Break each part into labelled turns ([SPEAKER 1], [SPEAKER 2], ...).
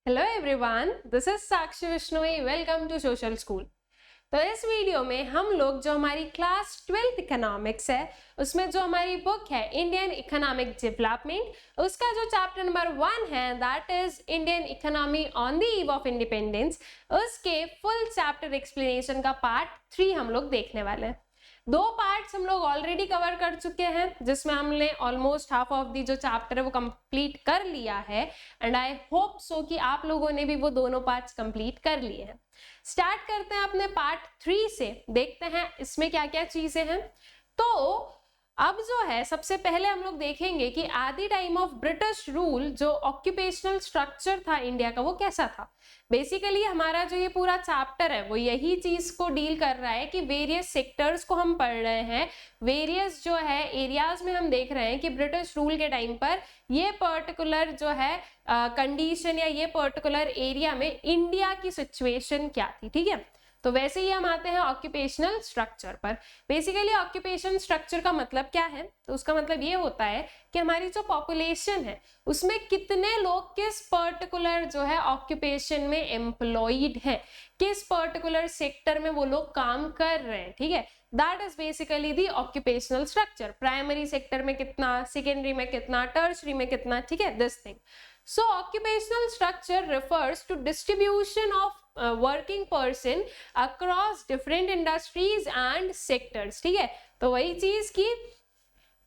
[SPEAKER 1] Hello everyone, this is Sakshi Vishnoi. Welcome to social school. तो इस video में हम लोग जो हमारी क्लास 12th इकोनॉमिक्स है उसमें जो हमारी बुक है इंडियन इकोनॉमिक डेवलपमेंट, उसका जो चैप्टर नंबर 1 है that is Indian economy on the eve of independence, उसके फुल चैप्टर एक्सप्लेनेशन का पार्ट 3 हम लोग देखने वाले हैं। 2 पार्ट्स हम लोग ऑलरेडी कवर कर चुके हैं जिसमें हमने ऑलमोस्ट हाफ ऑफ दी जो चैप्टर है वो कंप्लीट कर लिया है एंड आई होप सो कि आप लोगों ने भी वो दोनों पार्ट्स कंप्लीट कर लिए हैं। स्टार्ट करते हैं अपने पार्ट 3 से, देखते हैं इसमें क्या क्या चीजें हैं। तो अब जो है सबसे पहले हम लोग देखेंगे कि eight the time of British rule जो ऑक्यूपेशनल स्ट्रक्चर था इंडिया का वो कैसा था। बेसिकली हमारा जो ये पूरा चैप्टर है वो यही चीज को डील कर रहा है कि वेरियस सेक्टर्स को हम पढ़ रहे हैं, वेरियस जो है एरियाज में हम देख रहे हैं कि ब्रिटिश रूल के टाइम पर ये पर्टिकुलर जो है कंडीशन या ये पर्टिकुलर एरिया में इंडिया की सिचुएशन क्या थी। ठीक है, तो वैसे ही हम आते हैं ऑक्यूपेशनल स्ट्रक्चर पर। बेसिकली ऑक्यूपेशन स्ट्रक्चर का मतलब क्या है, तो उसका मतलब ये होता है कि हमारी जो पॉपुलेशन है उसमें कितने लोग किस पर्टिकुलर जो है ऑक्यूपेशन में एम्प्लॉयड है, किस पर्टिकुलर सेक्टर में वो लोग काम कर रहे हैं। ठीक है, that is basically the occupational structure. Primary sector में कितना, सेकेंडरी में कितना, टर्शरी में कितना। ठीक है, this thing. So occupational structure refers to distribution of working person across different industries and sectors। ठीक है, तो वही चीज की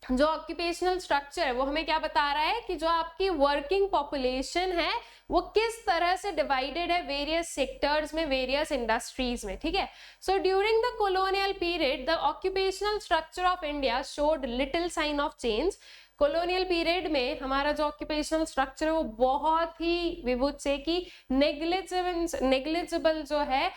[SPEAKER 1] जो ऑक्यूपेशनल स्ट्रक्चर है वो हमें क्या बता रहा है कि जो आपकी वर्किंग पॉपुलेशन है वो किस तरह से डिवाइडेड है वेरियस सेक्टर्स में, वेरियस इंडस्ट्रीज में। ठीक है, so during the colonial period the occupational structure of India showed little sign of change. Colonial period में हमारा जो ऑक्यूपेशनल स्ट्रक्चर है वो बहुत ही विवुड से कि नेग्लिजिबल जो है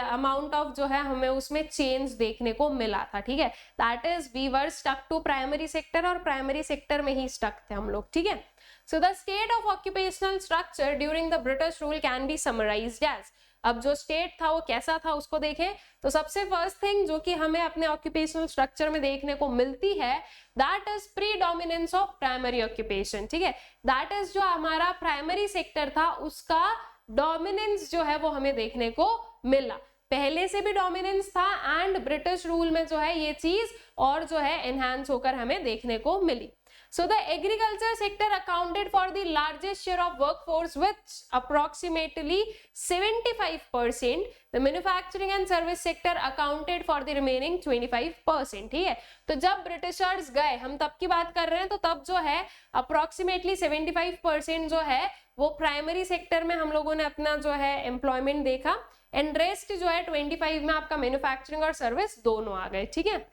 [SPEAKER 1] अमाउंट ऑफ जो है हमें उसमें चेंज देखने को मिला था। ठीक है, that is we were stuck to primary sector और प्राइमरी सेक्टर में ही स्टक थे हम लोग। ठीक है, so the state of occupational structure during the British rule can be summarised as. अब जो स्टेट था वो कैसा था उसको देखें तो सबसे फर्स्ट थिंग जो कि हमें अपने ऑक्यूपेशनल स्ट्रक्चर में देखने को मिलती है that is predominance of primary occupation. ठीक है, दैट इज जो हमारा प्राइमरी सेक्टर था उसका डोमिनेंस जो है वो हमें देखने को मिला। पहले से भी डोमिनेंस था एंड ब्रिटिश रूल में जो है ये चीज और जो है एनहांस होकर हमें देखने को मिली। So the agriculture sector accounted for the largest share of workforce with approximately 75%. The manufacturing and service sector accounted for the remaining 25%. ठीक है, तो जब ब्रिटिशर्स गए, हम तब की बात कर रहे हैं, तो तब जो है अप्रोक्सीमेटली 75% जो है वो प्राइमरी सेक्टर में हम लोगों ने अपना जो है एम्प्लॉयमेंट देखा एंड रेस्ट जो है 25 में आपका मैन्युफैक्चरिंग और सर्विस दोनों आ गए। ठीक है,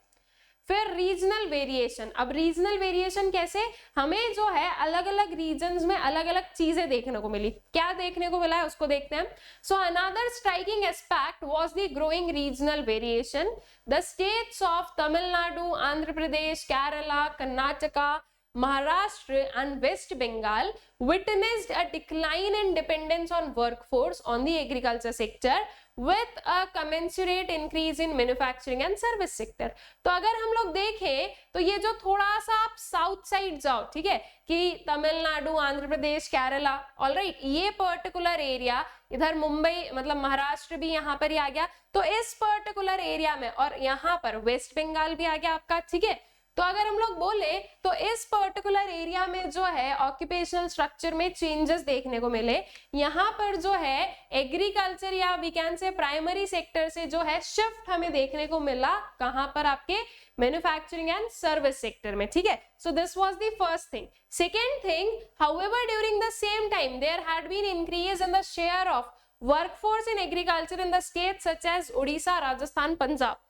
[SPEAKER 1] फिर रीजनल वेरिएशन। अब रीजनल वेरिएशन कैसे, हमें जो है अलग अलग रीजन्स में अलग अलग चीजें देखने को मिली। क्या देखने को मिला है उसको देखते हैं। So another striking aspect was the growing regional variation. The states of Tamil Nadu, Andhra Pradesh, Kerala, Karnataka, Maharashtra and West Bengal witnessed a decline in dependence on workforce on the agriculture sector with a commensurate increase in manufacturing and service sector। तो अगर हम लोग देखें तो ये जो थोड़ा सा आप साउथ साइड जाओ, ठीक है, कि तमिलनाडु, आंध्र प्रदेश, केरला, ऑलराइट, ये पर्टिकुलर एरिया इधर मुंबई मतलब महाराष्ट्र भी यहाँ पर ही आ गया, तो इस पर्टिकुलर एरिया में और यहाँ पर वेस्ट बंगाल भी आ गया आपका। ठीक है, तो अगर हम लोग बोले तो इस पर्टिकुलर एरिया में जो है ऑक्यूपेशनल स्ट्रक्चर में चेंजेस देखने को मिले। यहाँ पर जो है एग्रीकल्चर या we can say primary sector से जो है शिफ्ट हमें देखने को मिला, कहां पर, आपके मैन्युफैक्चरिंग एंड सर्विस सेक्टर में। ठीक है, so this was the first thing. Second thing, however during the same time there had been increase in the share of workforce in agriculture in the state such as Orissa, Rajasthan, Punjab.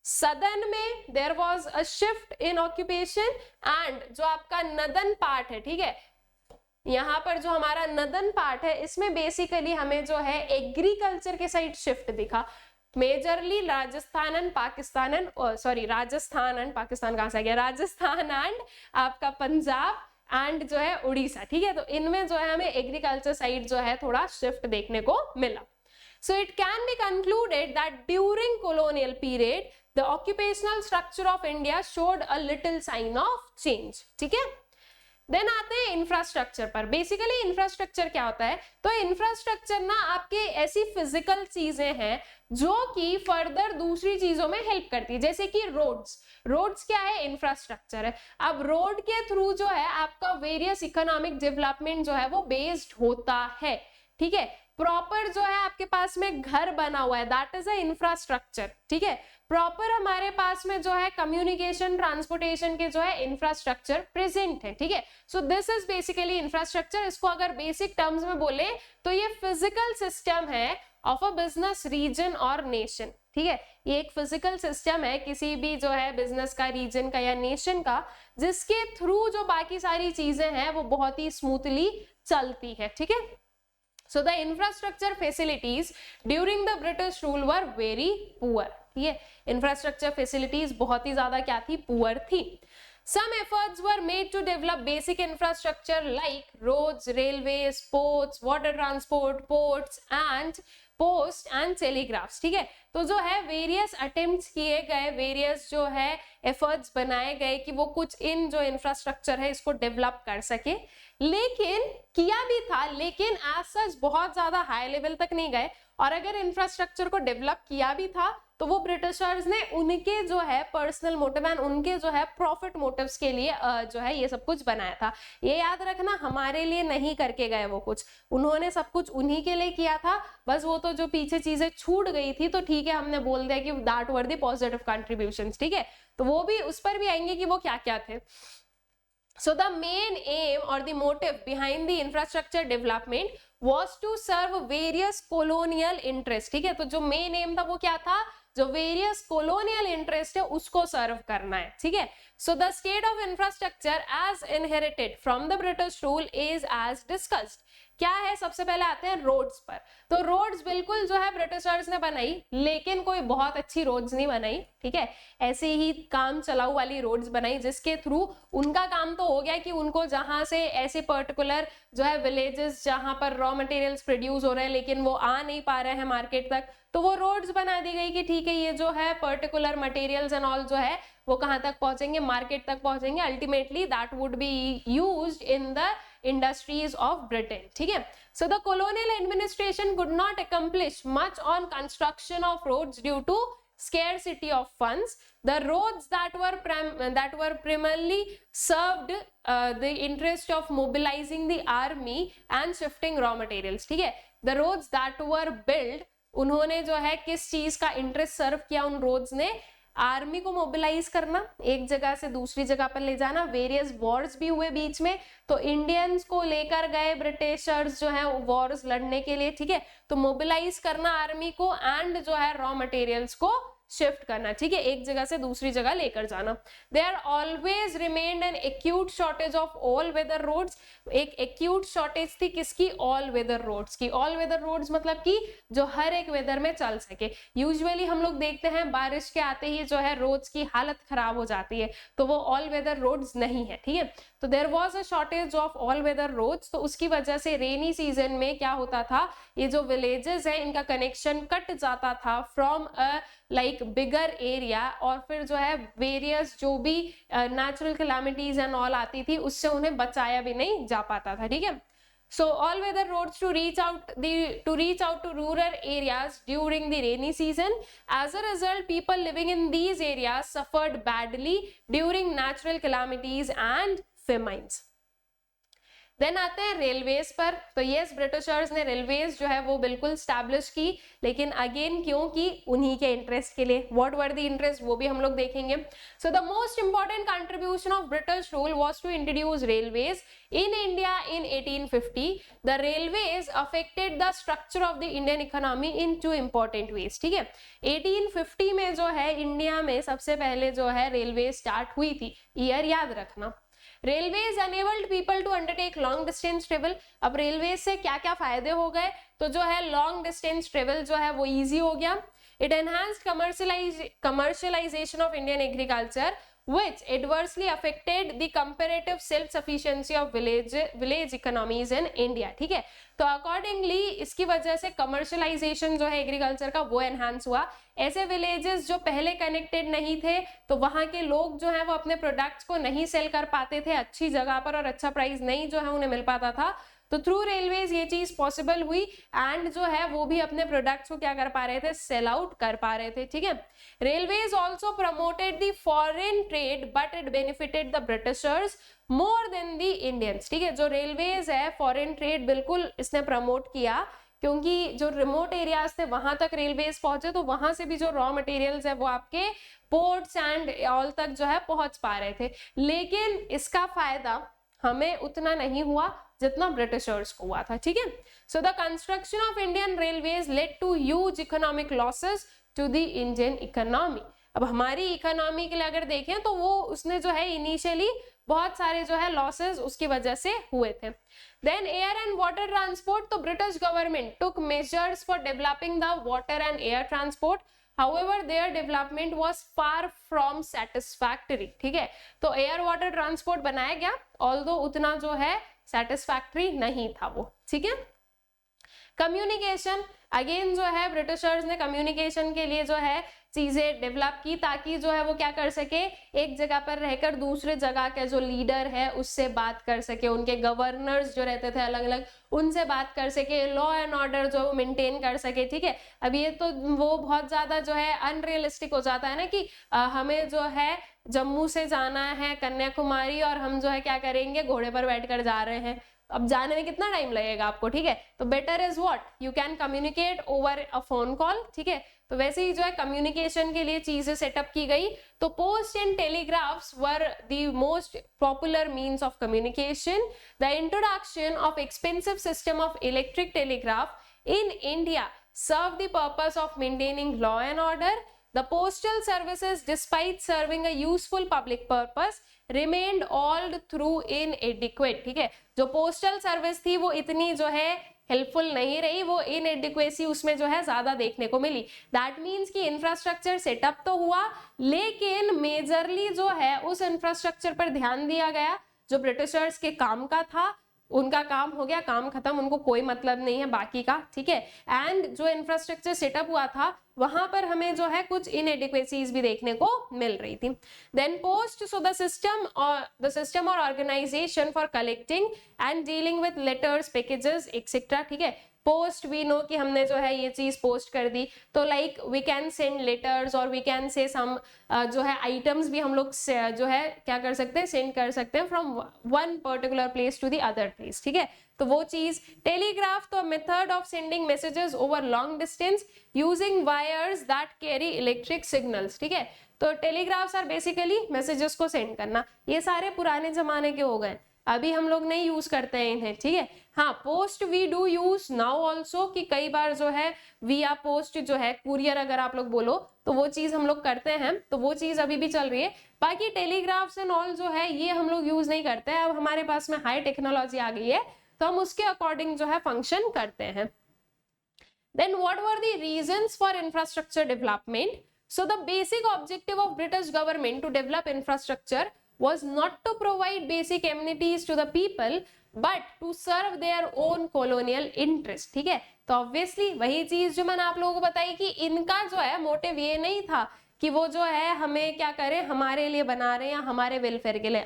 [SPEAKER 1] Southern में there was a shift in occupation and जो आपका northern part है, ठीक है, यहाँ पर जो हमारा नदन पार्ट है इसमें बेसिकली हमें जो है एग्रीकल्चर के साइड शिफ्ट दिखा। Majorly Rajasthan and Pakistan and Rajasthan and Pakistan कहां से आ गया, राजस्थान एंड आपका पंजाब एंड जो है उड़ीसा। ठीक है, तो इनमें जो है हमें एग्रीकल्चर साइड जो है थोड़ा शिफ्ट देखने को मिला। So it can be concluded that during colonial period the occupational structure of India showed a little sign of change। ठीक है, देन आते हैं इंफ्रास्ट्रक्चर पर। बेसिकली इंफ्रास्ट्रक्चर क्या होता है, तो इंफ्रास्ट्रक्चर ना आपके ऐसी फिजिकल चीजें हैं जो कि फर्दर दूसरी चीजों में हेल्प करती है, जैसे कि रोड्स क्या है, इंफ्रास्ट्रक्चर है। अब रोड के थ्रू जो है आपका वेरियस इकोनॉमिक डेवलपमेंट जो है वो बेस्ड होता है, ठीक है। प्रॉपर जो है आपके पास में घर बना हुआ है, दैट इज अ इंफ्रास्ट्रक्चर, ठीक है। प्रॉपर हमारे पास में जो है कम्युनिकेशन ट्रांसपोर्टेशन के जो है इंफ्रास्ट्रक्चर प्रेजेंट है, ठीक है। So this is basically infrastructure. इसको अगर बेसिक टर्म्स में बोले तो ये फिजिकल सिस्टम है ऑफ अ बिजनेस रीजन और नेशन, ठीक है। ये एक फिजिकल सिस्टम है किसी भी जो है बिजनेस का, रीजन का या नेशन का, जिसके थ्रू जो बाकी सारी चीजें हैं वो बहुत ही स्मूथली चलती है, ठीक है। So the infrastructure facilities during the British rule were very poor, ठीक है। infrastructure facilities बहुत ही ज्यादा क्या थी, poor थी। Some efforts were made to develop basic infrastructure like roads, railways, ports, water transport, post and telegraphs, ठीक है। तो जो है वेरियस अटेम्प्ट्स किए गए, वेरियस जो है एफर्ट्स बनाए गए कि वो कुछ इन जो इंफ्रास्ट्रक्चर है इसको डेवलप कर सके, लेकिन किया भी था, लेकिन एज सच बहुत ज्यादा हाई लेवल तक नहीं गए। और अगर इंफ्रास्ट्रक्चर को डेवलप किया भी था तो वो ब्रिटिशर्स ने उनके जो है पर्सनल मोटिव एंड उनके जो है प्रॉफिट मोटिव्स के लिए जो है ये सब कुछ बनाया था। ये याद रखना, हमारे लिए नहीं करके गए वो कुछ, उन्होंने सब कुछ उन्हीं के लिए किया था। बस वो तो जो पीछे चीजें छूट गई थी तो ठीक है, हमने बोल दिया कि that were the positive contributions, ठीक है। तो वो भी उस पर भी आएंगे कि वो क्या क्या थे। So the main aim or the motive behind the infrastructure development was to serve various colonial interests, ठीक है। तो जो मेन एम था वो क्या था, जो वेरियस कॉलोनियल इंटरेस्ट है उसको सर्व करना है, ठीक है। So the state of infrastructure as inherited from the British rule is as discussed. क्या है, सबसे पहले आते हैं रोड्स पर। तो रोड्स बिल्कुल जो है ब्रिटिशर्स ने बनाई, लेकिन कोई बहुत अच्छी रोड्स नहीं बनाई, ठीक है। ऐसे ही काम चलाऊ वाली रोड्स बनाई जिसके थ्रू उनका काम तो हो गया कि उनको जहां से ऐसे पर्टिकुलर जो है विलेजेस जहां पर रॉ मटेरियल्स प्रोड्यूस हो रहे हैं लेकिन वो आ नहीं पा रहे हैं मार्केट तक, तो वो रोड्स बना दी गई कि ठीक है ये जो है पर्टिकुलर मटेरियल्स एंड ऑल जो है वो कहां तक पहुंचेंगे, मार्केट तक पहुंचेंगे। Ultimately that would be used in the industries of Britain, ठीक है। So the colonial administration could not accomplish much on construction of roads due to scarcity of funds. The roads that were primarily served the interest of mobilizing the army and shifting raw materials, ठीक है। The roads that were built, उन्होंने जो है किस चीज का interest serve किया उन रोड्स ने, आर्मी को मोबिलाइज करना, एक जगह से दूसरी जगह पर ले जाना। वेरियस वॉर्स भी हुए बीच में, तो इंडियंस को लेकर गए ब्रिटिशर्स जो है वॉर्स लड़ने के लिए, ठीक है। तो मोबिलाइज करना आर्मी को एंड जो है रॉ मटेरियल्स को शिफ्ट करना, ठीक है, एक जगह से दूसरी जगह लेकर जाना। There always remained an acute shortage of all weather roads. एक एक्यूट शॉर्टेज थी किसकी, ऑल वेदर रोड्स की। ऑल वेदर रोड्स मतलब कि जो हर एक वेदर में चल सके। यूजुअली हम लोग देखते हैं बारिश के आते ही जो है रोड्स की हालत खराब हो जाती है, तो वो ऑल वेदर रोड्स नहीं है, ठीक है। तो there was a shortage of all weather roads, तो उसकी वजह से रेनी सीजन में क्या होता था, ये जो विलेजेस है इनका कनेक्शन कट जाता था from a like bigger area, और फिर जो है वेरियस जो भी नेचुरल कैलामिटीज एंड ऑल आती थी उससे उन्हें बचाया भी नहीं जा पाता था, ठीक है। So all weather roads to reach out to rural areas during the rainy season. As a result, people living in these areas suffered badly during natural calamities and famines. Then आते हैं रेलवेज पर। तो yes, Britishers ने railways जो है वो बिल्कुल establish की, लेकिन अगेन क्योंकि उन्हीं के इंटरेस्ट के लिए। व्हाट वर द इंटरेस्ट वो भी हम लोग देखेंगे। So the most important contribution of British rule was to introduce railways in India in 1850. The railways affected the structure of the Indian economy in two important ways, ठीक है। 1850 में जो है इंडिया में सबसे पहले जो है रेलवे स्टार्ट हुई थी, ईयर याद रखना। Railways enabled people to undertake long distance travel। अब रेलवेज से क्या क्या फायदे हो गए, तो जो है लॉन्ग डिस्टेंस ट्रेवल जो है वो इजी हो गया। It enhanced commercialization of Indian agriculture which adversely affected the comparative self-sufficiency of village economies in India, ठीक है। तो अकॉर्डिंगली इसकी वजह से कमर्शलाइजेशन जो है एग्रीकल्चर का वो एनहांस हुआ। ऐसे विलेजेस जो पहले कनेक्टेड नहीं थे तो वहां के लोग जो है वो अपने प्रोडक्ट्स को नहीं सेल कर पाते थे अच्छी जगह पर और अच्छा प्राइस नहीं जो है उन्हें मिल पाता था, तो थ्रू रेलवेज ये चीज पॉसिबल हुई एंड जो है वो भी अपने प्रोडक्ट्स को क्या कर पा रहे थे, सेल आउट कर पा रहे थे, ठीक है। Railways also promoted the foreign trade but it benefited the Britishers more than the Indians, ठीक है। जो रेलवेज है फॉरेन ट्रेड बिल्कुल इसने प्रमोट किया क्योंकि जो रिमोट एरियाज थे वहां तक रेलवेज पहुंचे तो वहां से भी जो रॉ मटेरियल्स है वो आपके पोर्ट्स एंड ऑल तक जो है पहुंच पा रहे थे, लेकिन इसका फायदा हमें उतना नहीं हुआ जितना ब्रिटिशर्स को हुआ था, ठीक है। So the construction of Indian railways led to huge economic losses to the Indian economy. अब हमारी इकोनॉमी के लिए अगर देखें तो वो उसने जो है इनिशियली बहुत सारे जो है लॉसेस उसकी वजह से हुए थे। Then air and water transport, तो British government took measures for developing the water and air transport, however their development was far from satisfactory, ठीक है। तो एयर वाटर ट्रांसपोर्ट बनाया गया ऑल्दो उतना जो है सेटिस्फैक्टरी नहीं था वो, ठीक है। कम्युनिकेशन, अगेन जो है ब्रिटिशर्स ने कम्युनिकेशन के लिए जो है चीजें डेवलप की ताकि जो है वो क्या कर सके, एक जगह पर रहकर दूसरे जगह के जो लीडर है उससे बात कर सके, उनके गवर्नर्स जो रहते थे अलग अलग उनसे बात कर सके, लॉ एंड ऑर्डर जो मेंटेन कर सके, ठीक है। अब ये तो वो बहुत ज्यादा जो है अनरियलिस्टिक हो जाता है ना कि हमें जो है जम्मू से जाना है कन्याकुमारी और हम जो है क्या करेंगे, घोड़े पर बैठकर जा रहे हैं, अब जाने में कितना टाइम लगेगा आपको, ठीक है। तो better is what, you can communicate over a phone call, ठीक है। तो वैसे ही जो है कम्युनिकेशन के लिए चीजें सेटअप की गई। तो post and telegraphs were the most popular means of communication. The introduction of expensive system of electric telegraph in India serve the purpose of maintaining law and order. The postal services, despite serving a useful public purpose, remained all through inadequate, ठीक है। जो postal service थी वो इतनी जो है helpful नहीं रही, वो इनएडिक्वेसी उसमें जो है ज्यादा देखने को मिली। दैट मीन्स कि इंफ्रास्ट्रक्चर सेटअप तो हुआ लेकिन मेजरली जो है उस इंफ्रास्ट्रक्चर पर ध्यान दिया गया जो ब्रिटिशर्स के काम का था, उनका काम हो गया, काम खत्म, उनको कोई मतलब नहीं है बाकी का, ठीक है। एंड जो इंफ्रास्ट्रक्चर सेटअप हुआ था वहां पर हमें जो है कुछ इनएडिक्वेसीज भी देखने को मिल रही थी। Then post, so the system और organization for collecting and dealing with letters, packages etcetera, ठीक है। पोस्ट वी नो कि हमने जो है ये चीज पोस्ट कर दी तो like we can send letters और वी कैन से सम जो है आइटम्स भी हम लोग जो है क्या कर सकते हैं, सेंड कर सकते हैं from one particular place to the other place, ठीक है। तो वो चीज, टेलीग्राफ तो method of sending messages over long distance using wires that carry electric signals, ठीक है। तो टेलीग्राफ्स आर बेसिकली मैसेजेस को सेंड करना, ये सारे पुराने जमाने के हो गए, अभी हम लोग नहीं यूज करते हैं इन्हें, ठीक है। हाँ, post we do use now also कि कई बार जो है विया पोस्ट जो है कुरियर अगर आप लोग बोलो तो वो चीज हम लोग करते हैं, तो वो चीज अभी भी चल रही है। बाकी टेलीग्राफ्स एंड ऑल जो है ये हम लोग यूज नहीं करते हैं, अब हमारे पास में हाई टेक्नोलॉजी आ गई है तो हम उसके अकॉर्डिंग जो है फंक्शन करते हैं। Then what were the reasons for infrastructure development? So the basic objective of British government to develop infrastructure was not to provide basic amenities to the people but to serve their own colonial interest, ठीक है। तो obviously वही चीज जो मैंने आप लोगों को बताई कि इनका जो है मोटिव ये नहीं था कि वो जो है हमें क्या करें, हमारे लिए बना रहे हैं या हमारे वेलफेयर के लिए,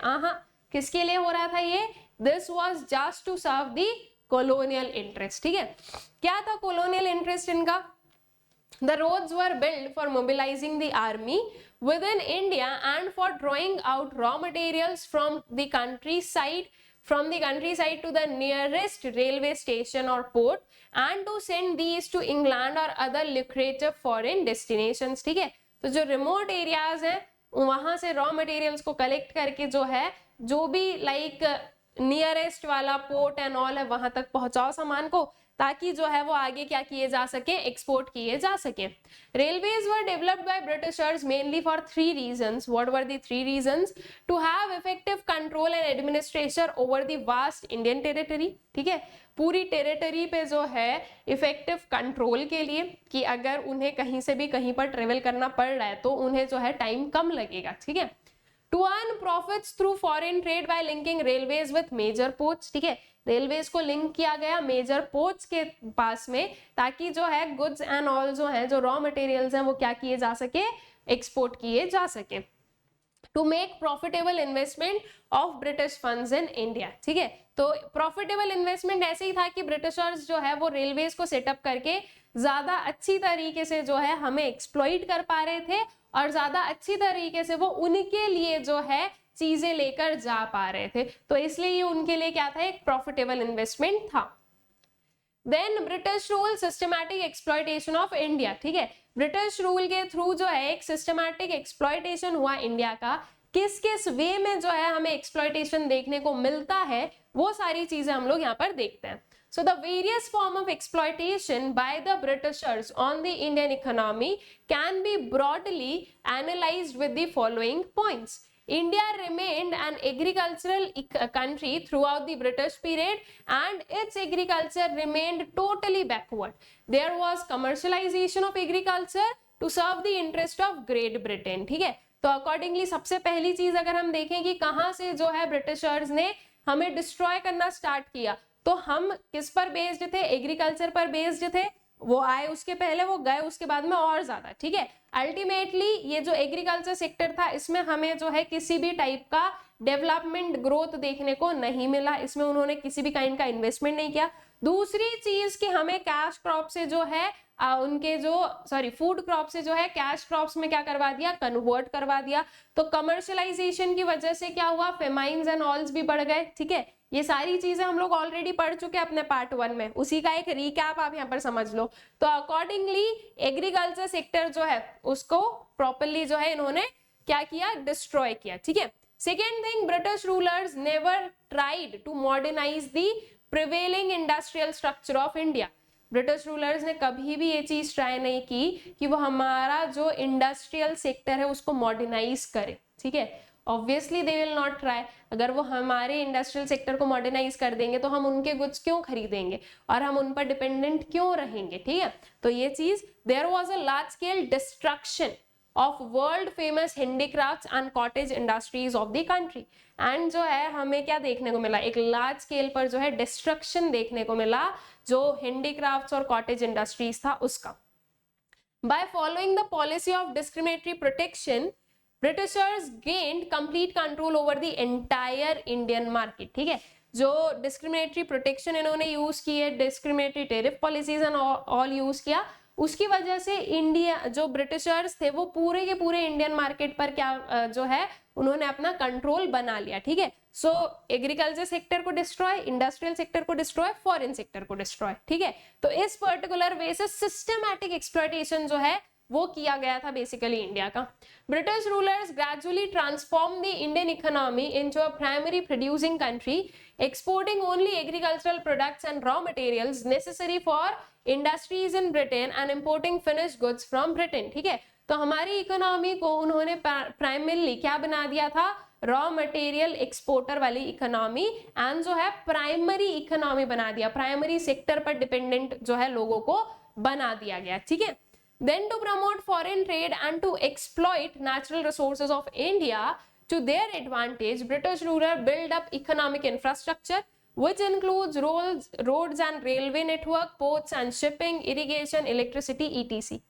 [SPEAKER 1] किसके लिए हो रहा था ये, this was just to serve the colonial interest, ठीक है। क्या था colonial interest इनका? The roads were built for mobilizing the army within India and for drawing out raw materials from the countryside to the nearest railway station or port and to send these to England or other lucrative foreign destinations, ठीक है। तो जो remote areas हैं वहां से raw materials को collect करके जो है जो भी like नियरेस्ट वाला पोर्ट एंड ऑल है वहां तक पहुंचाओ सामान को ताकि जो है वो आगे क्या किए जा सके, एक्सपोर्ट किए जा सके। Railways were developed by Britishers mainly for 3 reasons. What were the 3 reasons? To have effective control and administration over the vast Indian territory, ठीक है। पूरी टेरिटरी पे जो है इफेक्टिव कंट्रोल के लिए कि अगर उन्हें कहीं से भी कहीं पर ट्रेवल करना पड़ रहा है तो उन्हें जो है टाइम कम लगेगा, ठीक है। To earn profits through foreign trade by linking railways with major ports, ठीक है, रेलवेज को लिंक किया गया मेजर पोर्ट्स के पास में, ताकि जो है गुड्स एंड ऑल जो है, जो रॉ मटेरियल्स हैं वो क्या किए जा सके, एक्सपोर्ट किए जा सके। To make profitable investment of British funds in India, ठीक है, तो प्रॉफिटेबल इन्वेस्टमेंट ऐसे ही था कि ब्रिटिशर्स जो है वो रेलवेज को सेटअप करके ज्यादा अच्छी तरीके से जो है हमें एक्सप्लॉइट कर पा रहे थे, और ज्यादा अच्छी तरीके से वो उनके लिए जो है चीजें लेकर जा पा रहे थे, तो इसलिए ये उनके लिए क्या था, एक प्रॉफिटेबल इन्वेस्टमेंट था। Then British rule systematic exploitation of India, ठीक है, ब्रिटिश रूल के थ्रू जो है एक सिस्टमैटिक एक्सप्लॉइटेशन हुआ इंडिया का, किस किस वे में जो है हमें एक्सप्लॉइटेशन देखने को मिलता है, वो सारी चीजें हम लोग यहाँ पर देखते हैं। So the various form of exploitation by the Britishers on the Indian economy can be broadly analyzed with the following points. India remained an agricultural country throughout the British period, and its agriculture remained totally backward. There was commercialization of agriculture to serve the interest of Great Britain, ठीक है, तो accordingly सबसे पहली चीज अगर हम देखें कि कहां से जो है ब्रिटिशर्स ने हमें डिस्ट्रॉय करना स्टार्ट किया, तो हम किस पर बेस्ड थे, एग्रीकल्चर पर बेस्ड थे, वो आए उसके पहले, वो गए उसके बाद में और ज्यादा, ठीक है। अल्टीमेटली ये जो एग्रीकल्चर सेक्टर था, इसमें हमें जो है किसी भी टाइप का डेवलपमेंट ग्रोथ देखने को नहीं मिला, इसमें उन्होंने किसी भी काइंड का इन्वेस्टमेंट नहीं किया। दूसरी चीज कि हमें कैश क्रॉप से जो है उनके जो फूड क्रॉप से जो है कैश क्रॉप्स में क्या करवा दिया, कन्वर्ट करवा दिया। तो कमर्शलाइजेशन की वजह से क्या हुआ, फेमाइन्स एंड ऑल्स भी बढ़ गए, ठीक है। ये सारी चीजें हम लोग ऑलरेडी पढ़ चुके हैं अपने पार्ट 1 में, उसी का एक रिकैप आप यहाँ पर समझ लो। तो अकॉर्डिंगली एग्रीकल्चर सेक्टर जो है उसको प्रॉपरली जो है इन्होंने क्या किया, डिस्ट्रॉय किया, ठीक है। Second thing, British rulers never tried to modernise the prevailing industrial structure of India. British rulers ने कभी भी ये चीज ट्राई नहीं की कि वो हमारा जो इंडस्ट्रियल सेक्टर है उसको मॉडर्नाइज करे, ठीक है। Obviously they will not try. अगर वो हमारे इंडस्ट्रियल सेक्टर को मॉडर्नाइज कर देंगे तो हम उनके गुड्स क्यों खरीदेंगे और हम उन पर डिपेंडेंट क्यों रहेंगे, ठीक है। तो ये चीज, there was a large scale destruction of world famous handicrafts and cottage industries of the country, and जो है हमें क्या देखने को मिला, एक लार्ज स्केल पर जो है डिस्ट्रक्शन देखने को मिला जो हैंडीक्राफ्ट्स और कॉटेज इंडस्ट्रीज था उसका। By following the policy of discriminatory protection, Britishers gained complete control over the entire Indian market, ठीक है। जो डिस्क्रिमिनेटरी प्रोटेक्शन इन्होंने यूज की है, discriminatory tariff policies and all use किया, उसकी वजह से इंडिया जो ब्रिटिशर्स थे वो पूरे के पूरे इंडियन मार्केट पर क्या जो है उन्होंने अपना कंट्रोल बना लिया, ठीक है। सो एग्रीकल्चर सेक्टर को डिस्ट्रॉय, इंडस्ट्रियल सेक्टर को डिस्ट्रॉय, फॉरेन सेक्टर को डिस्ट्रॉय, ठीक है। तो इस पर्टिकुलर वे से सिस्टमैटिक एक्सप्लॉयटेशन जो है वो किया गया था बेसिकली इंडिया का। British rulers gradually transform the Indian economy into a primary producing country, exporting only agricultural products and raw materials necessary for industries in Britain and importing finished goods from Britain, ठीक है। तो हमारी economy को उन्होंने primarily क्या बना दिया था, रॉ मटेरियल एक्सपोर्टर वाली इकोनॉमी, एंड जो है प्राइमरी इकोनॉमी बना दिया, प्राइमरी सेक्टर पर डिपेंडेंट जो है लोगों को बना दिया गया, ठीक है। Then to promote foreign trade and to exploit natural resources of India to their advantage, British rulers built up economic infrastructure, which includes roads and railway network, ports and shipping, irrigation, electricity, etc.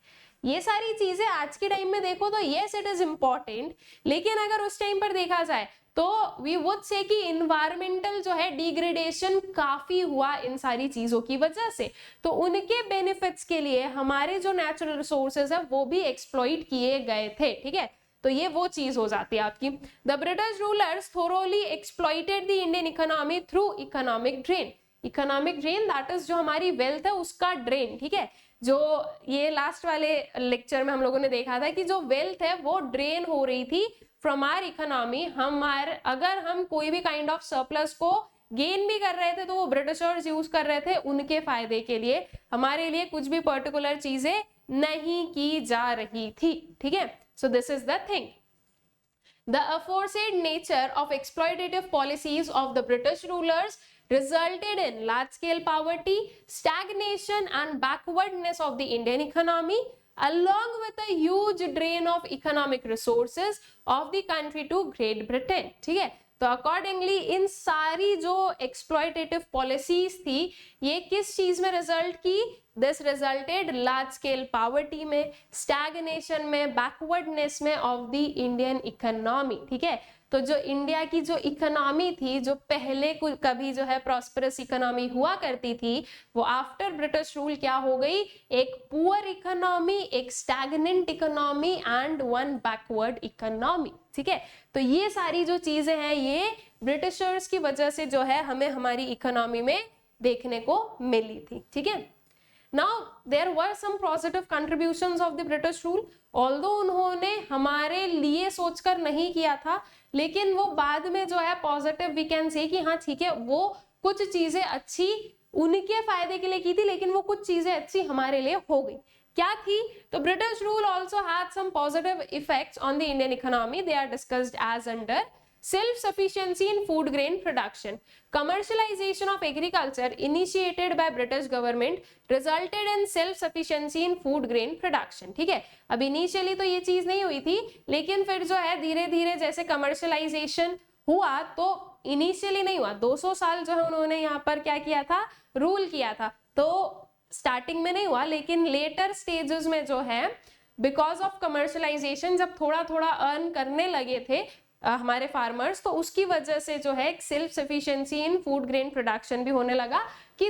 [SPEAKER 1] ये सारी चीजें आज के time में देखो तो yes it is important, लेकिन अगर उस टाइम पर देखा जाए तो वी वुड से कि इन्वायरमेंटल जो है डिग्रेडेशन काफी हुआ इन सारी चीजों की वजह से, तो उनके बेनिफिट्स के लिए हमारे जो नेचुरल रिसोर्सेज है वो भी एक्सप्लॉइट किए गए थे, ठीक है। तो ये वो चीज हो जाती है आपकी। The British rulers thoroughly exploited the Indian economy through economic drain, economic drain that is जो हमारी वेल्थ है उसका ड्रेन, ठीक है। जो ये लास्ट वाले लेक्चर में हम लोगों ने देखा था कि जो वेल्थ है वो ड्रेन हो रही थी फ्रॉम आवर इकोनॉमी, हमारे अगर हम कोई भी काइंड ऑफ सरप्लस को गेन भी कर रहे थे तो वो ब्रिटिशर्स यूज कर रहे थे उनके फायदे के लिए, हमारे लिए कुछ भी पर्टिकुलर चीजें नहीं की जा रही थी, ठीक है। So this is the thing. The aforesaid nature of exploitative policies of the British rulers resulted in large-scale poverty, stagnation and backwardness of the Indian economy, along with a huge drain of economic resources of the country to Great Britain. ठीक है, तो accordingly इन सारी जो exploitative policies थी ये किस चीज में रिजल्ट की? This resulted large scale poverty में, स्टैग्नेशन में, बैकवर्डनेस में ऑफ द इंडियन इकोनॉमी। ठीक है, तो जो इंडिया की जो इकोनॉमी थी, जो पहले कभी जो है प्रॉस्परस इकोनॉमी हुआ करती थी, वो आफ्टर ब्रिटिश रूल क्या हो गई? एक पुअर इकोनॉमी, एक stagnant economy and one backward economy. ठीक है, तो ये सारी जो चीजें हैं ये ब्रिटिशर्स की वजह से जो है हमें हमारी इकोनॉमी में देखने को मिली थी। ठीक है, Now there were some positive contributions of the British rule, although उन्होंने हमारे लिए सोचकर नहीं किया था, लेकिन वो बाद में जो है पॉजिटिव वी कैन से कि हाँ ठीक है, वो कुछ चीजें अच्छी उनके फायदे के लिए की थी, लेकिन वो कुछ चीजें अच्छी हमारे लिए हो गई। क्या थी? तो British rule also had some positive effects on the Indian economy. They are discussed as under self-sufficiency in food grain production. Commercialization of agriculture initiated by British government resulted in self-sufficiency in food grain production. ठीक है, अब initially तो ये चीज नहीं हुई थी, लेकिन फिर जो है धीरे धीरे जैसे कमर्शलाइजेशन हुआ, तो इनिशियली नहीं हुआ, 200 साल जो है उन्होंने यहाँ पर क्या किया था? रूल किया था। तो स्टार्टिंग में नहीं हुआ, लेकिन लेटर स्टेजेस में जो है बिकॉज ऑफ कमर्शलाइजेशन जब थोड़ा थोड़ा अर्न करने लगे थे हमारे फार्मर्स, तो उसकी वजह से जो है सेल्फ सफिशिएंसी इन फूड ग्रेन प्रोडक्शन भी होने लगा कि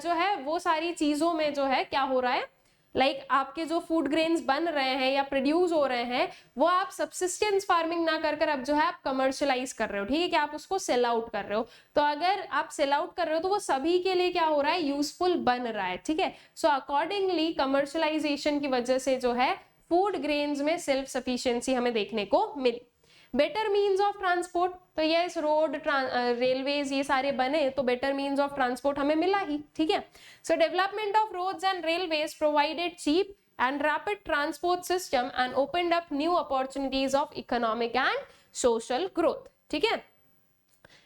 [SPEAKER 1] जो है वो सारी चीजों में जो है क्या हो रहा है, लाइक आपके जो फूड ग्रेन्स बन रहे हैं या प्रोड्यूस हो रहे हैं वो आप सबसिस्टेंस फार्मिंग ना कर अब जो है आप कमर्शलाइज कर रहे हो। ठीक है, कि आप उसको सेल आउट कर रहे हो, तो अगर आप सेल आउट कर रहे हो तो वो सभी के लिए क्या हो रहा है? यूजफुल बन रहा है। ठीक है, सो अकॉर्डिंगली कमर्शलाइजेशन की वजह से जो है फूड ग्रेन्स में सेल्फ सफिशिएंसी हमें देखने को मिली। बेटर मीन्स ऑफ ट्रांसपोर्ट, तो यस रोड, रेलवेज ये सारे बने तो बेटर मीन्स ऑफ ट्रांसपोर्ट हमें मिला ही। ठीक है, so development of roads and railways provided cheap and rapid transport system and opened up new opportunities of economic and social growth. ठीक है,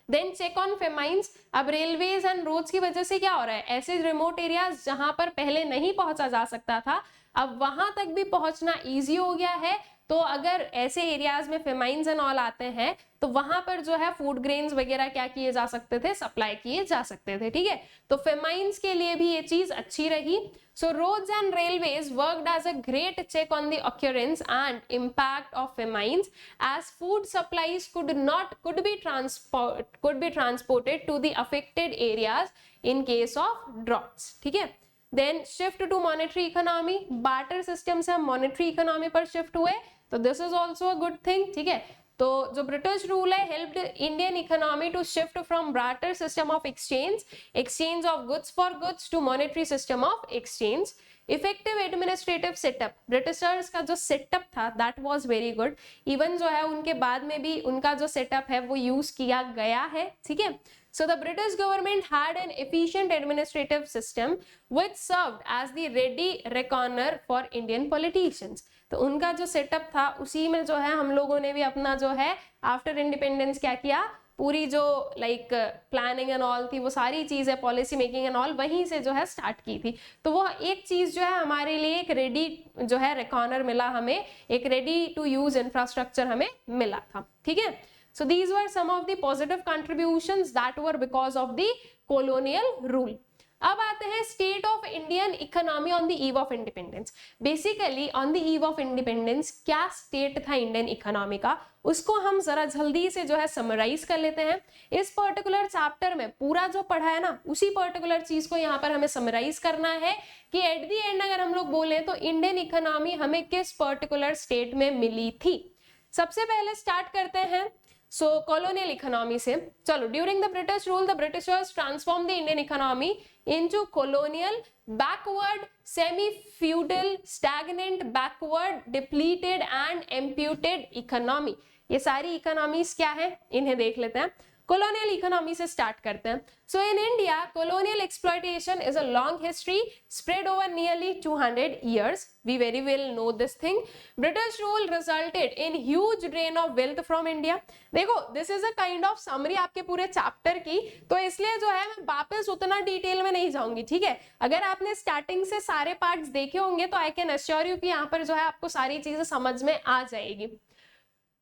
[SPEAKER 1] देन चेक ऑन फेमाइंस। अब रेलवेज एंड रोड्स की वजह से क्या हो रहा है? ऐसे रिमोट एरियाज जहां पर पहले नहीं पहुंचा जा सकता था, अब वहां तक भी पहुंचना इजी हो गया है। तो अगर ऐसे एरियाज में फेमाइंस एंड ऑल आते हैं तो वहां पर जो है फूड ग्रेन्स वगैरह क्या किए जा सकते थे? सप्लाई किए जा सकते थे। ठीक है, तो फेमाइंस के लिए भी ये चीज अच्छी रही। So roads and railways worked as a great check on the occurrence and impact of famines, as food supplies could be transported to the affected areas in case of droughts. ठीक है, then shift to monetary economy, barter system से हम monetary economy पर shift हुए, तो this is also a good thing. ठीक है, तो जो ब्रिटिश रूल है helped Indian economy to shift from barter system of exchange of goods for goods to monetary system of exchange. Effective administrative setup, Britishers का जो setup था that was very good. Even जो है उनके बाद में भी उनका जो सेटअप है वो यूज किया गया है। ठीक है, so the British government had an efficient administrative system which served as the ready reckoner for Indian politicians. तो उनका जो सेटअप था उसी में जो है हम लोगों ने भी अपना जो है आफ्टर इंडिपेंडेंस क्या किया, पूरी जो लाइक प्लानिंग एंड ऑल थी वो सारी चीजें, पॉलिसी मेकिंग एंड ऑल वहीं से जो है स्टार्ट की थी। तो वो एक चीज जो है हमारे लिए एक रेडी जो है रेकॉनर मिला, हमें एक रेडी टू यूज इंफ्रास्ट्रक्चर हमें मिला था। ठीक है, so these were some of the positive contributions that were because of the colonial rule. अब आते हैं state of Indian economy on the eve of independence. Basically on the eve of independence क्या state था Indian economy का, उसको हम जरा जल्दी से जो है समराइज कर लेते हैं। इस पर्टिकुलर चैप्टर में पूरा जो पढ़ा है ना उसी पर्टिकुलर चीज को यहाँ पर हमें समराइज करना है कि एट द एंड अगर हम लोग बोले तो इंडियन इकोनॉमी हमें किस पर्टिकुलर स्टेट में मिली थी। सबसे पहले स्टार्ट करते हैं सो कॉलोनियल इकोनॉमी से। चलो, during the British rule the Britishers transform the Indian economy into colonial, backward, semi feudal, stagnant, backward, depleted and amputated economy. ये सारी इकोनॉमीज क्या है इन्हें देख लेते हैं। कॉलोनियल इकोनॉमी से स्टार्ट करते हैं. So in India colonial exploitation is a long history spread over nearly 200 years. We very well know this thing. British rule resulted in huge drain of wealth from India. देखो, this is a kind of summary आपके पूरे chapter की, तो इसलिए जो है मैं वापस उतना डिटेल में नहीं जाऊंगी, ठीक है. अगर आपने स्टार्टिंग से सारे पार्ट्स देखे होंगे तो आई कैन अश्योर यू कि यहाँ पर जो है आपको सारी चीजें समझ में आ जाएगी,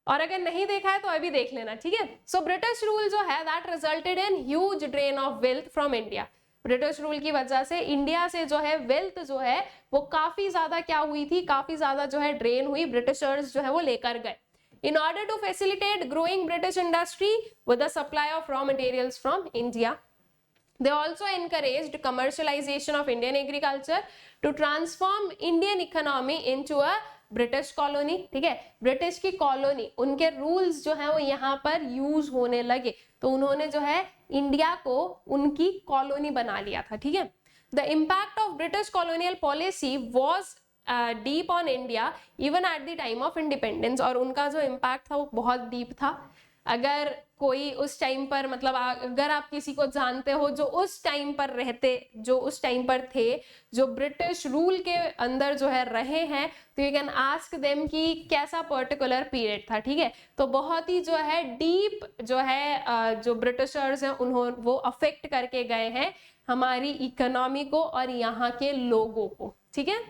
[SPEAKER 1] और अगर नहीं देखा है तो अभी देख लेना, ठीक है. सो ब्रिटिश रूल जो है that resulted in huge drain of wealth from India. British rule की वजह से इंडिया से जो है वेल्थ जो है वो काफी ज्यादा क्या हुई थी, काफी ज्यादा जो है ड्रेन हुई, ब्रिटिशर्स जो है वो लेकर गए. In order to facilitate growing British industry with the supply of raw materials from India, they also encouraged commercialization of Indian agriculture to transform Indian economy into a British colony. ठीक है, British की colony, उनके rules जो है वो यहाँ पर use होने लगे, तो उन्होंने जो है इंडिया को उनकी कॉलोनी बना लिया था. ठीक है, the impact of British colonial policy was deep on India even at the time of independence. और उनका जो इम्पैक्ट था वो बहुत डीप था. अगर कोई उस टाइम पर, मतलब अगर आप किसी को जानते हो जो उस टाइम पर रहते, जो उस टाइम पर थे, जो ब्रिटिश रूल के अंदर जो है रहे हैं, तो यू कैन आस्क देम कि कैसा पर्टिकुलर पीरियड था. ठीक है, तो बहुत ही जो है डीप जो है जो ब्रिटिशर्स हैं उन्होंने वो अफेक्ट करके गए हैं हमारी इकोनॉमी को और यहाँ के लोगों को. ठीक है,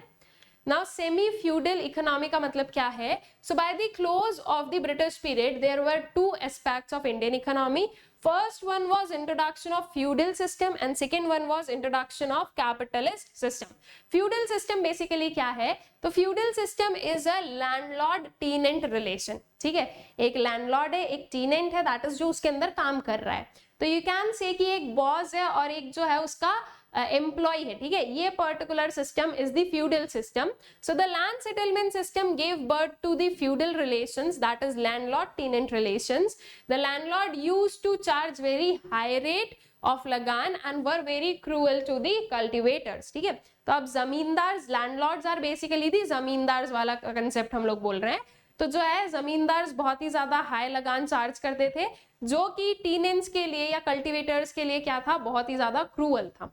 [SPEAKER 1] Now semi-feudal economy का मतलब क्या है? So by the close of the British period, there were two aspects of Indian economy. First one was introduction of feudal system and second one was introduction of capitalist system. Feudal system basically क्या है? तो feudal system is a landlord-tenant relation. ठीक है, एक landlord है, एक tenant है, that is जो उसके अंदर काम कर रहा है. तो you can say कि एक boss है और एक जो है उसका एम्प्लॉय है. ठीक है, ये particular system is the feudal system. So the land settlement system gave birth to the feudal relations, that is landlord tenant relations. The landlord used to charge very high rate of lagaan and were very cruel to the cultivators. ठीक है, तो अब जमींदार, landlords are basically the जमींदार वाला concept हम लोग बोल रहे हैं. तो जो है जमींदार बहुत ही ज्यादा हाई लगान चार्ज करते थे, जो कि टीनेंट्स के लिए या कल्टिवेटर्स के लिए क्या था, बहुत ही ज्यादा क्रूअल था.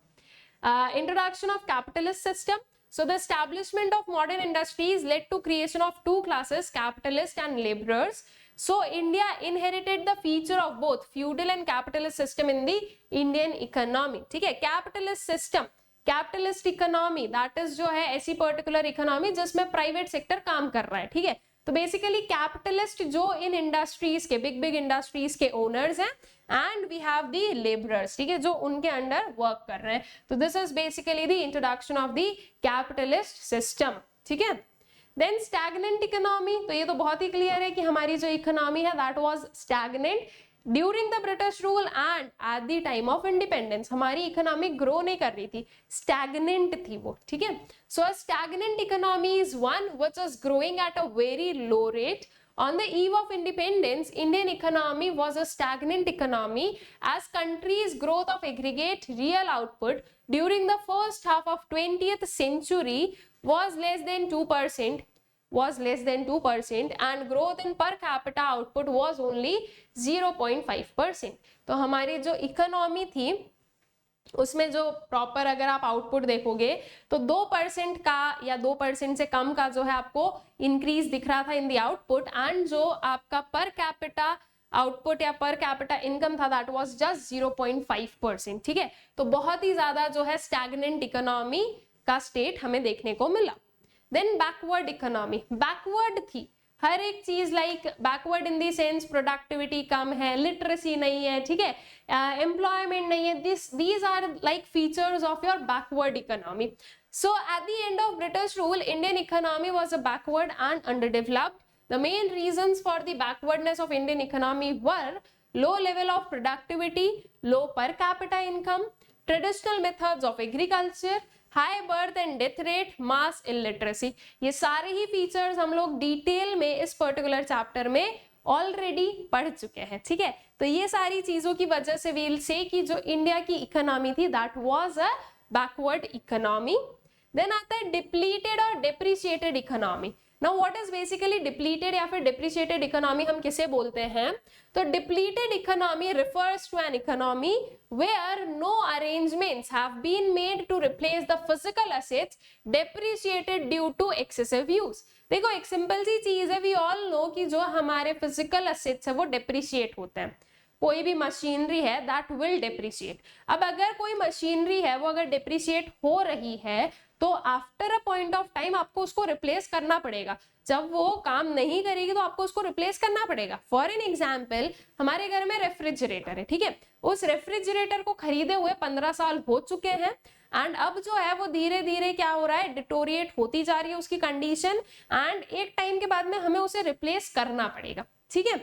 [SPEAKER 1] Introduction of capitalist system. So the establishment of modern industries led to creation of two classes, capitalist and laborers. So India inherited the feature of both feudal and capitalist system in the Indian economy. ठीक है, capitalist system, capitalist economy, that is जो है ऐसी particular economy जिसमें private sector काम कर रहा है. ठीक है, तो बेसिकली कैपिटलिस्ट जो इन इंडस्ट्रीज के, बिग बिग इंडस्ट्रीज के ओनर्स हैं, and we have the labourers. ठीक है, जो उनके अंडर वर्क कर रहे हैं. तो this is basically the introduction of the capitalist system. ठीक है, देन स्टैग्नेंट इकोनॉमी. तो ये तो बहुत ही क्लियर है कि हमारी जो इकोनॉमी है that was stagnant during the British rule and at the time of independence. हमारी इकोनॉमी ग्रो नहीं कर रही थी, स्टैग्नेंट थी वो. ठीक है, so a stagnant economy is one which is growing at a very low rate. On the eve of independence, Indian economy was a stagnant economy as country's growth of aggregate real output during the first half of 20th century was less than 2%, and growth in per capita output was only 0.5%. तो हमारी जो economy थी उसमें जो proper अगर आप output देखोगे तो 2% का या 2% से कम का जो है आपको इंक्रीज दिख रहा था इन द आउटपुट, एंड जो आपका पर कैपिटा आउटपुट या पर कैपिटा इनकम था दैट वाज जस्ट 0.5%. ठीक है, तो बहुत ही ज्यादा जो है स्टैग्नेंट इकोनॉमी का स्टेट हमें देखने को मिला. देन बैकवर्ड इकोनॉमी, बैकवर्ड थी हर एक चीज, like backward in the sense productivity कम है, लिटरेसी नहीं है. ठीक है, एम्प्लॉयमेंट नहीं है. These are like features of your backward economy. So at the end of British rule Indian economy was a backward and underdeveloped. The main reasons for the backwardness of Indian economy were low level of productivity, low per capita income, traditional methods of agriculture, high birth and death rate, mass illiteracy. ये सारे ही features हम लोग detail में इस particular chapter में already पढ़ चुके हैं. ठीक है, तो ये सारी चीजों की वजह से वील से कि जो इंडिया की इकोनॉमी थी that was a backward economy. Then आता है डिप्लीटेड और depreciated economy. Now what is basically depleted या फिर डिप्रिशिएटेड इकोनॉमी हम किसे बोलते हैं? तो depleted economy refers to an economy where no arrangements have been made to replace the physical assets depreciated due to excessive use. देखो एक simple सी चीज है, वी ऑल नो कि जो हमारे फिजिकल एसेट्स है वो डेप्रिशिएट होते हैं, कोई भी मशीनरी है दैट विल डेप्रिशिएट। अब अगर कोई मशीनरी है वो अगर डेप्रिशिएट हो रही है तो after a point of time आपको उसको रिप्लेस करना पड़ेगा। जब वो काम नहीं करेगी तो आपको उसको रिप्लेस करना पड़ेगा। फॉर एन एग्जाम्पल, हमारे घर में रेफ्रिजरेटर है, ठीक है, उस रेफ्रिजरेटर को खरीदे हुए 15 साल हो चुके हैं एंड अब जो है वो धीरे धीरे क्या हो रहा है, डिटोरिएट होती जा रही है उसकी कंडीशन एंड एक टाइम के बाद में हमें उसे रिप्लेस करना पड़ेगा, ठीक है।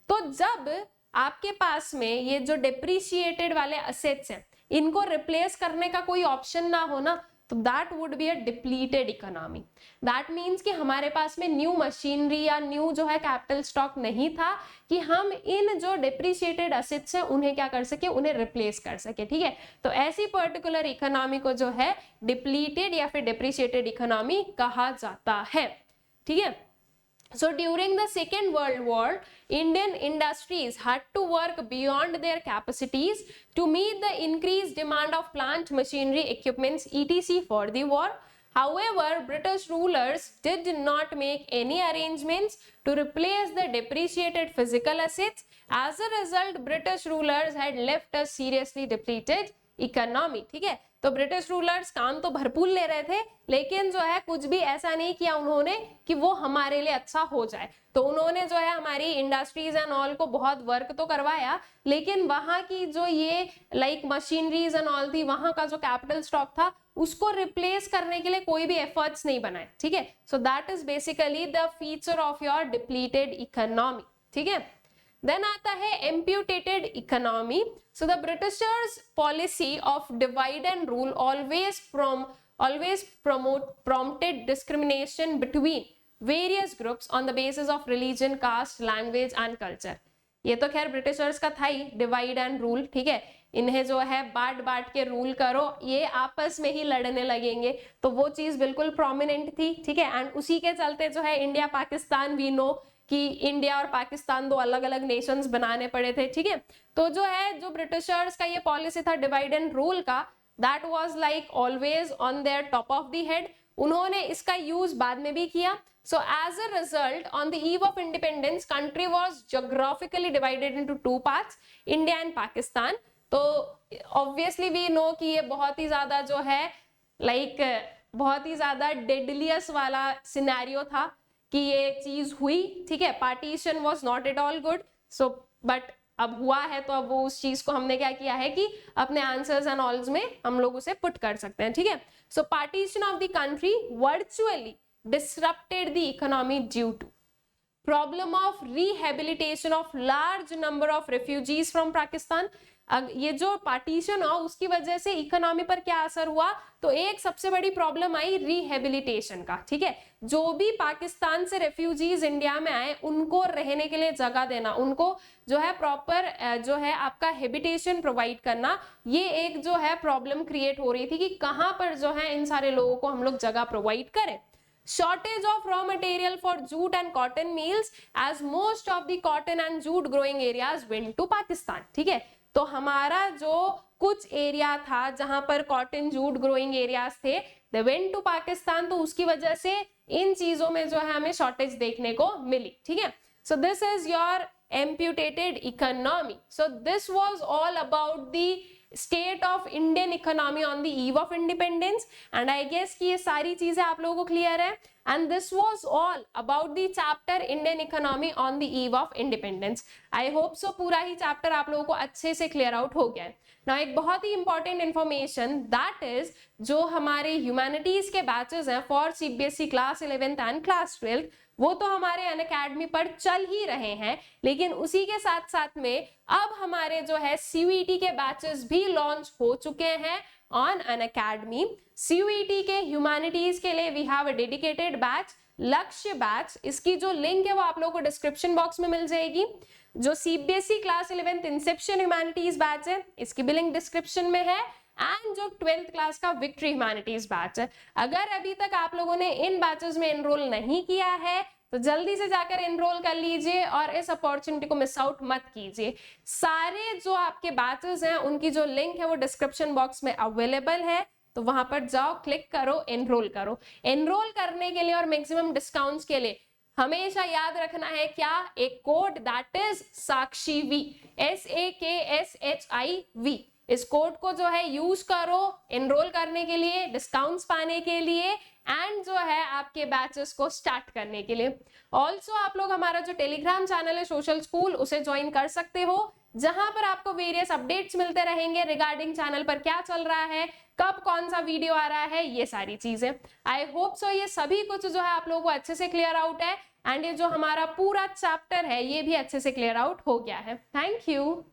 [SPEAKER 1] तो जब आपके पास में ये जो डेप्रिशिएटेड वाले असेट्स हैं इनको रिप्लेस करने का कोई ऑप्शन ना हो ना, तो that would be a depleted economy. That means कि हमारे पास में न्यू मशीनरी या न्यू जो है कैपिटल स्टॉक नहीं था कि हम इन जो डेप्रिशिएटेड असेट्स हैं उन्हें क्या कर सके, उन्हें रिप्लेस कर सके, ठीक है। तो ऐसी पर्टिकुलर इकोनॉमी को जो है डिप्लीटेड या फिर डेप्रिशिएटेड इकोनॉमी कहा जाता है, ठीक है। So during the Second World War, Indian industries had to work beyond their capacities to meet the increased demand of plant machinery, equipments, etc. for the war. However, British rulers did not make any arrangements to replace the depreciated physical assets. As a result, British rulers had left a seriously depleted economy, ठीक है। तो British rulers काम तो भरपूर ले रहे थे लेकिन जो है कुछ भी ऐसा नहीं किया उन्होंने कि वो हमारे लिए अच्छा हो जाए। तो उन्होंने जो है हमारी इंडस्ट्रीज एंड ऑल को बहुत वर्क तो करवाया लेकिन वहां की जो ये लाइक मशीनरीज एंड ऑल थी, वहां का जो कैपिटल स्टॉक था उसको रिप्लेस करने के लिए कोई भी एफर्ट्स नहीं बनाए, ठीक है। So that is basically the feature of your depleted economy, ठीक है। देन आता है amputated economy. So the Britishers policy of divide and rule always prompted discrimination between various groups on the basis of religion, caste, language and culture। ये तो खैर Britishers का था ही, divide and rule, ठीक है। इन्हें जो है बांट बांट के रूल करो, ये आपस में ही लड़ने लगेंगे, तो वो चीज बिल्कुल प्रोमिनेंट थी, ठीक है। एंड उसी के चलते जो है इंडिया पाकिस्तान वी नो कि इंडिया और पाकिस्तान दो अलग अलग नेशंस बनाने पड़े थे, ठीक है। तो जो है जो ब्रिटिशर्स का ये पॉलिसी था डिवाइड एंड रूल का, that was like always on their top of the head. उन्होंने इसका यूज बाद में भी किया। So as a result on the eve of independence country was geographically divided into two parts, India and Pakistan. तो obviously we know कि ये बहुत ही ज्यादा जो है लाइक बहुत ही ज्यादा डेडलियस वाला सिनेरियो था कि ये चीज हुई, ठीक है। Partition was not at all good, so but अब हुआ है तो अब वो उस चीज को हमने क्या किया है कि अपने आंसर्स एंड ऑल्स में हम लोग उसे पुट कर सकते हैं, ठीक है। So partition of the country virtually disrupted the economy due to problem of rehabilitation of large number of refugees from Pakistan. ये जो पार्टीशन हुआ उसकी वजह से इकोनॉमी पर क्या असर हुआ, तो एक सबसे बड़ी प्रॉब्लम आई रिहेबिलिटेशन का, ठीक है। जो भी पाकिस्तान से रेफ्यूजीज इंडिया में आए उनको रहने के लिए जगह देना, उनको जो है प्रॉपर जो है आपका हेबिटेशन प्रोवाइड करना, ये एक जो है प्रॉब्लम क्रिएट हो रही थी कि कहाँ पर जो है इन सारे लोगों को हम लोग जगह प्रोवाइड करें। Shortage of raw material for jute and cotton mills as most of the cotton and jute growing areas went to Pakistan, ठीक है। तो हमारा जो कुछ एरिया था जहां पर कॉटन जूट ग्रोइंग एरियाज थे, दे वेंट टू पाकिस्तान, तो उसकी वजह से इन चीजों में जो है हमें शॉर्टेज देखने को मिली, ठीक है। So this is your amputated economy. So this was all about the state of Indian economy on the eve of independence and I guess कि ये सारी चीजें आप लोगों को क्लियर है। And this was all about the chapter Indian economy on the eve of independence. I hope so पूरा ही चैप्टर आप लोगों को अच्छे से क्लियर आउट हो गया है। नाउ एक बहुत ही इंपॉर्टेंट इंफॉर्मेशन दैट इज जो हमारे ह्यूमैनिटीज के बैचेस हैं for CBSE class 11th and class 12th, वो तो हमारे अनअकैडमी पर चल ही रहे हैं, लेकिन उसी के साथ साथ में अब हमारे जो है सीयूईटी के बैचेस भी लॉन्च हो चुके हैं ऑन अनअकैडमी। सीयूईटी के ह्यूमैनिटीज के लिए we have a dedicated batch, Lakshya batch. इसकी जो लिंक है वो आप लोगों को डिस्क्रिप्शन बॉक्स में मिल जाएगी। जो CBSE class 11th Inception humanities batch है इसकी भी लिंक डिस्क्रिप्शन में है। एंड जो 12th क्लास का विक्ट्री ह्यूमैनिटीज बैच है। अगर अभी तक आप लोगों ने इन बैचेस में एनरोल नहीं किया है तो जल्दी से जाकर एनरोल कर लीजिए और इस अपॉर्चुनिटी को मिस आउट मत कीजिए। सारे जो आपके बैचेस हैं उनकी जो लिंक है वो डिस्क्रिप्शन बॉक्स में अवेलेबल है, तो वहां पर जाओ, क्लिक करो, एनरोल करो। एनरोल करने के लिए और मैक्सिमम डिस्काउंट्स के लिए हमेशा याद रखना है क्या, एक code that is Sakshi SAKSHIV। इस कोड को जो है यूज करो एनरोल करने के लिए, डिस्काउंट्स पाने के लिए एंड जो है आपके बैचेस को स्टार्ट करने के लिए। ऑल्सो आप लोग हमारा जो टेलीग्राम चैनल है सोशल स्कूल उसे ज्वाइन कर सकते हो, जहां पर आपको वेरियस अपडेट्स मिलते रहेंगे रिगार्डिंग चैनल पर क्या चल रहा है, कब कौन सा वीडियो आ रहा है, ये सारी चीजें। आई होप सो ये सभी कुछ जो है आप लोगों को अच्छे से क्लियर आउट है एंड ये जो हमारा पूरा चैप्टर है ये भी अच्छे से क्लियर आउट हो गया है। Thank you.